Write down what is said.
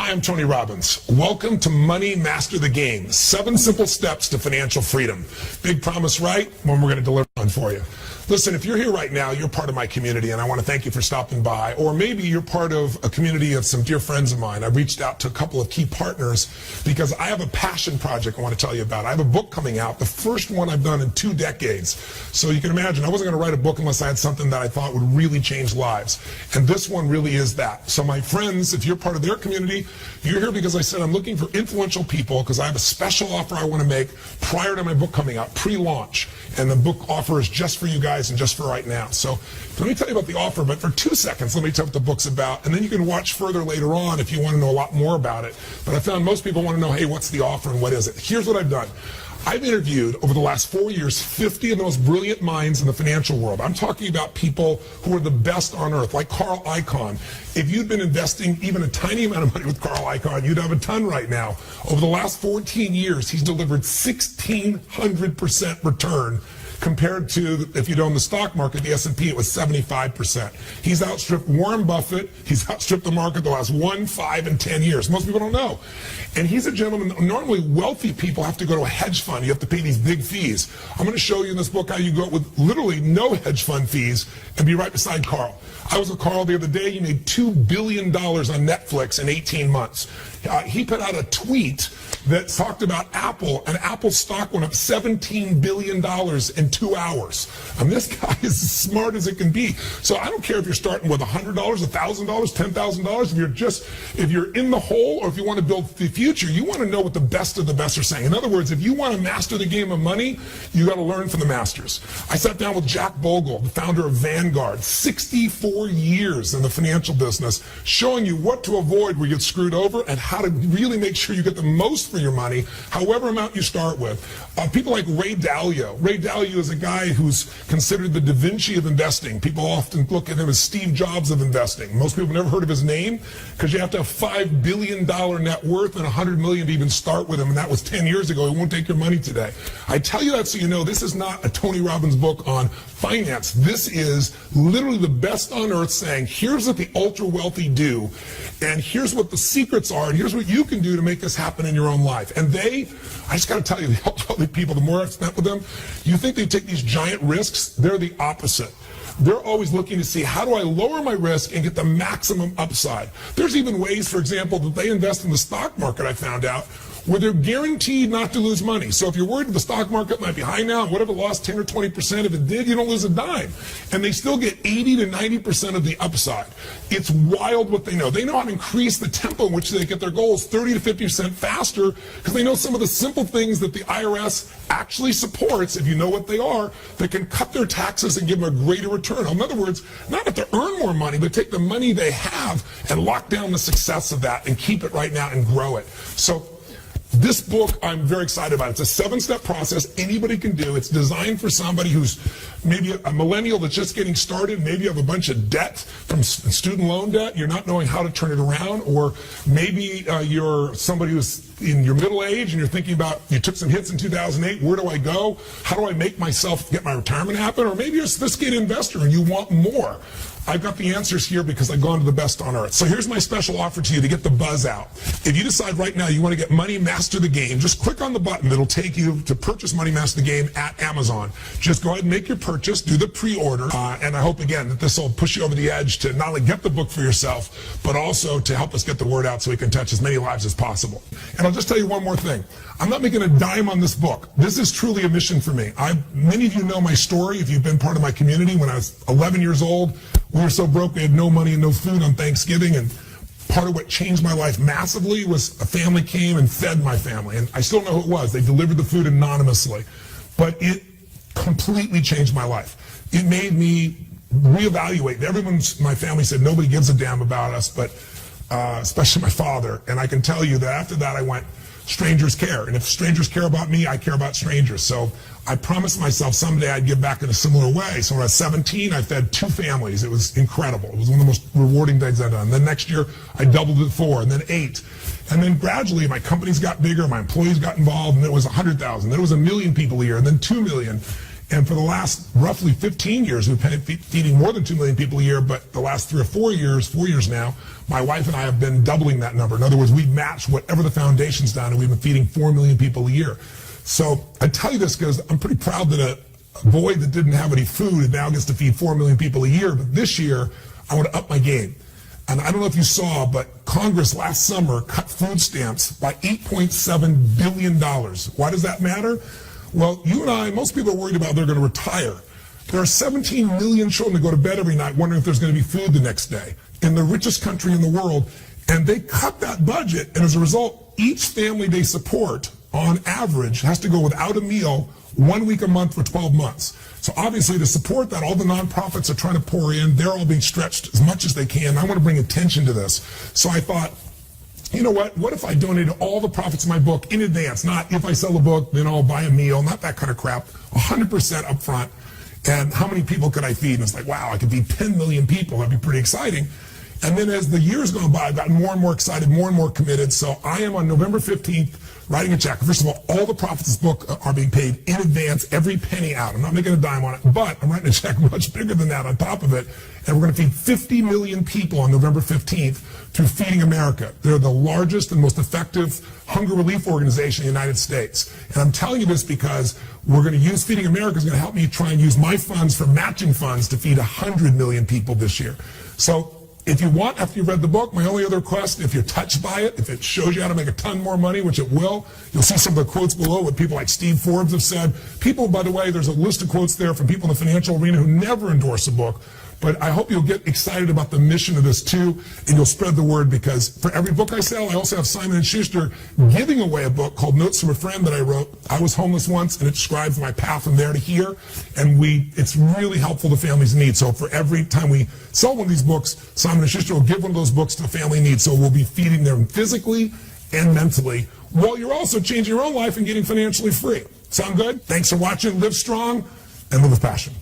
Hi, I'm Tony Robbins. Welcome to Money Master the Game. 7 simple steps to financial freedom. Big promise, right? One we're going to deliver on for you. Listen, if you're here right now, you're part of my community, and I want to thank you for stopping by. Or maybe you're part of a community of some dear friends of mine. I reached out to a couple of key partners because I have a passion project I want to tell you about. I have a book coming out, the first one I've done in 2 decades. So you can imagine, I wasn't going to write a book unless I had something that I thought would really change lives. And this one really is that. So my friends, if you're part of their community, you're here because I said I'm looking for influential people because I have a special offer I want to make prior to my book coming out, pre-launch. And the book offer is just for you guys and just for right now. So let me tell you about the offer, but for 2 seconds, let me tell you what the book's about. And then you can watch further later on if you want to know a lot more about it. But I found most people want to know, hey, what's the offer and what is it? Here's what I've done. I've interviewed over the last 4 years 50 of the most brilliant minds in the financial world. I'm talking about people who are the best on earth, like Carl Icahn. If you'd been investing even a tiny amount of money with Carl Icahn, you'd have a ton right now. Over the last 14 years, he's delivered 1,600% return. Compared to, if you'd own the stock market, the S&P, it was 75%. He's outstripped Warren Buffett. He's outstripped the market the last 1, 5, and 10 years. Most people don't know. And he's a gentleman. Normally, wealthy people have to go to a hedge fund. You have to pay these big fees. I'm going to show you in this book how you go with literally no hedge fund fees and be right beside Carl. I was with Carl the other day. He made $2 billion on Netflix in 18 months. He put out a tweet that talked about Apple, and Apple's stock went up $17 billion in 2 hours. This guy is as smart as it can be. So I don't care if you're starting with $100, $1,000, $10,000. If you're in the hole, or if you want to build the future, you want to know what the best of the best are saying. In other words, if you want to master the game of money, you got to learn from the masters. I sat down with Jack Bogle, the founder of Vanguard, 64 years in the financial business, showing you what to avoid where you get screwed over and how to really make sure you get the most for your money, however amount you start with. People like Ray Dalio. Ray Dalio is a guy who's considered the Da Vinci of investing. People often look at him as Steve Jobs of investing. Most people have never heard of his name because you have to have $5 billion net worth and $100 million to even start with him, and that was 10 years ago. He won't take your money today. I tell you that so you know this is not a Tony Robbins book on finance. This is literally the best on earth saying, here's what the ultra wealthy do, and here's what the secrets are, and here's what you can do to make this happen in your own life. And I just got to tell you, the ultra wealthy people, the more I've spent with them, you think they take these giant risks? They're the opposite. They're always looking to see, how do I lower my risk and get the maximum upside? There's even ways, for example, that they invest in the stock market, I found out, where they're guaranteed not to lose money. So if you're worried the stock market might be high now, whatever lost 10 or 20%, if it did, you don't lose a dime. And they still get 80 to 90% of the upside. It's wild what they know. They know how to increase the tempo in which they get their goals 30 to 50% faster because they know some of the simple things that the IRS actually supports, if you know what they are, that can cut their taxes and give them a greater return. In other words, not that they earn more money, but take the money they have and lock down the success of that and keep it right now and grow it. So this book I'm very excited about. It's a 7-step process anybody can do. It's designed for somebody who's maybe a millennial that's just getting started. Maybe you have a bunch of debt from student loan debt. You're not knowing how to turn it around. Or maybe you're somebody who's in your middle age and you're thinking about, you took some hits in 2008. Where do I go? How do I make myself get my retirement happen? Or maybe you're a sophisticated investor and you want more. I've got the answers here because I've gone to the best on earth. So here's my special offer to you to get the buzz out. If you decide right now you want to get Money Master the Game, just click on the button that'll take you to purchase Money Master the Game at Amazon. Just go ahead and make your purchase, do the pre-order, and I hope again that this will push you over the edge to not only get the book for yourself, but also to help us get the word out so we can touch as many lives as possible. And I'll just tell you one more thing. I'm not making a dime on this book. This is truly a mission for me. Many of you know my story if you've been part of my community. When I was 11 years old, we were so broke we had no money and no food on Thanksgiving, and part of what changed my life massively was a family came and fed my family, and I still know who it was. They delivered the food anonymously, but it completely changed my life. It made me reevaluate. My family said nobody gives a damn about us, but especially my father, and I can tell you that after that I went, strangers care, and if strangers care about me, I care about strangers. So I promised myself someday I'd give back in a similar way. So when I was 17, I fed 2 families. It was incredible. It was one of the most rewarding things I've done. Then next year, I doubled it 4, and then 8. And then gradually, my companies got bigger, my employees got involved, and it was 100,000. Then it was 1 million people a year, and then 2 million. And for the last roughly 15 years, we've been feeding more than 2 million people a year, but the last 3 or 4 years, 4 years now, my wife and I have been doubling that number. In other words, we've matched whatever the foundation's done, and we've been feeding 4 million people a year. So I tell you this because I'm pretty proud that a boy that didn't have any food now gets to feed 4 million people a year. But this year, I want to up my game. And I don't know if you saw, but Congress last summer cut food stamps by $8.7 billion. Why does that matter? Well, you and I, most people are worried about they're going to retire. There are 17 million children that go to bed every night wondering if there's going to be food the next day in the richest country in the world. And they cut that budget. And as a result, each family they support, on average, has to go without a meal 1 week a month for 12 months. So obviously to support that, all the nonprofits are trying to pour in. They're all being stretched as much as they can. I want to bring attention to this. So I thought, you know what if I donated all the profits of my book in advance? Not if I sell a book, then I'll buy a meal, not that kind of crap, 100% up front. And how many people could I feed? And it's like, wow, I could feed 10 million people. That'd be pretty exciting. And then as the years go by, I've gotten more and more excited, more and more committed. So I am on November 15th writing a check. First of all the profits of this book are being paid in advance, every penny out. I'm not making a dime on it, but I'm writing a check much bigger than that on top of it. And we're going to feed 50 million people on November 15th through Feeding America. They're the largest and most effective hunger relief organization in the United States. And I'm telling you this because we're going to use Feeding America is going to help me try and use my funds for matching funds to feed 100 million people this year. So if you want, after you've read the book, my only other request, if you're touched by it, if it shows you how to make a ton more money, which it will, you'll see some of the quotes below what people like Steve Forbes have said. People, by the way, there's a list of quotes there from people in the financial arena who never endorse a book. But I hope you'll get excited about the mission of this too, and you'll spread the word, because for every book I sell, I also have Simon & Schuster giving away a book called Notes from a Friend that I wrote. I was homeless once, and it describes my path from there to here, and it's really helpful to families in need. So for every time we sell one of these books, Simon & Schuster will give one of those books to a family in need. So we'll be feeding them physically and mentally, while you're also changing your own life and getting financially free. Sound good? Thanks for watching. Live strong and live with passion.